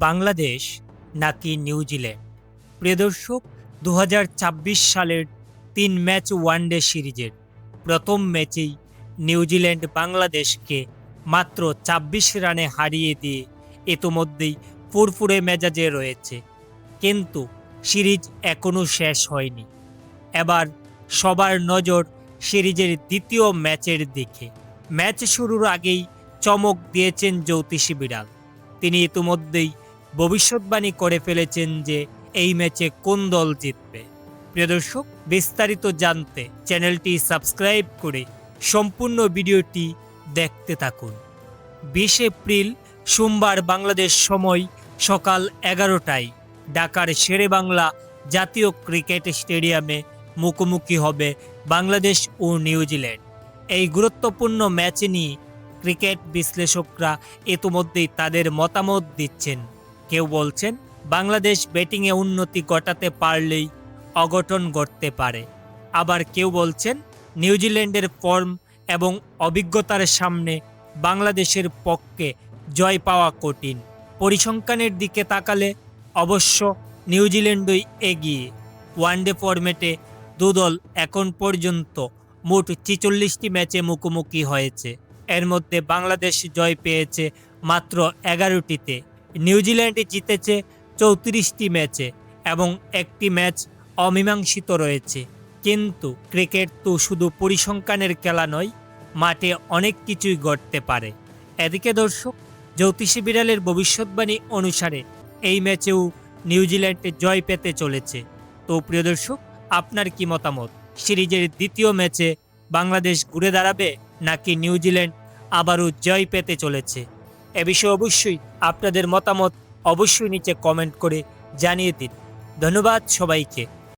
বাংলাদেশ নাকি নিউজিল্যান্ড? প্রিয় দর্শক, ২০২৬ সালের ৩ ম্যাচ ওয়ানডে সিরিজের প্রথম ম্যাচেই নিউজিল্যান্ড বাংলাদেশকে মাত্র ২৬ রানে হারিয়ে দিয়ে ইতোমধ্যেই ফুরফুরে মেজাজে রয়েছে। কিন্তু সিরিজ এখনও শেষ হয়নি। এবার সবার নজর সিরিজের দ্বিতীয় ম্যাচের দিকে। ম্যাচ শুরুর আগেই চমক দিয়েছেন জ্যোতিষী বিড়াল। তিনি ইতিমধ্যেই ভবিষ্যৎবাণী করে ফেলেছেন যে এই ম্যাচে কোন দল জিতবে। প্রিয় দর্শক, বিস্তারিত জানতে চ্যানেলটি সাবস্ক্রাইব করে সম্পূর্ণ ভিডিওটি দেখতে থাকুন। ২০ এপ্রিল সোমবার বাংলাদেশ সময় সকাল ১১টায় ঢাকার শেরেবাংলা জাতীয় ক্রিকেট স্টেডিয়ামে মুখোমুখি হবে বাংলাদেশ ও নিউজিল্যান্ড। এই গুরুত্বপূর্ণ ম্যাচ নিয়ে ক্রিকেট বিশ্লেষকরা ইতিমধ্যেই তাদের মতামত দিচ্ছেন। কেউ বলছেন বাংলাদেশ ব্যাটিংয়ে উন্নতি ঘটাতে পারলেই অঘটন ঘটতে পারে। আবার কেউ বলছেন নিউজিল্যান্ডের ফর্ম এবং অভিজ্ঞতার সামনে বাংলাদেশের পক্ষে জয় পাওয়া কঠিন। পরিসংখ্যানের দিকে তাকালে অবশ্য নিউজিল্যান্ডই এগিয়ে। ওয়ানডে ফরম্যাটে দুদল এখন পর্যন্ত মোট ৪৬টি ম্যাচে মুখোমুখি হয়েছে। এর মধ্যে বাংলাদেশ জয় পেয়েছে মাত্র ১১টিতে, নিউজিল্যান্ড জিতেছে ৩৪টি ম্যাচে এবং একটি ম্যাচ অমীমাংসিত রয়েছে। কিন্তু ক্রিকেট তো শুধু পরিসংখ্যানের খেলা নয়, মাঠে অনেক কিছুই ঘটতে পারে। এদিকে দর্শক, জ্যোতিষী বিড়ালের ভবিষ্যৎবাণী অনুসারে এই ম্যাচেও নিউজিল্যান্ডে জয় পেতে চলেছে। তো প্রিয় দর্শক, আপনার কি মতামত? সিরিজের দ্বিতীয় ম্যাচে বাংলাদেশ ঘুরে দাঁড়াবে নাকি নিউজিল্যান্ড আবারও জয় পেতে চলেছে? এ বিষয়ে অবশ্যই আপনাদের মতামত অবশ্যই নিচে কমেন্ট করে জানিয়ে দিন। ধন্যবাদ সবাইকে।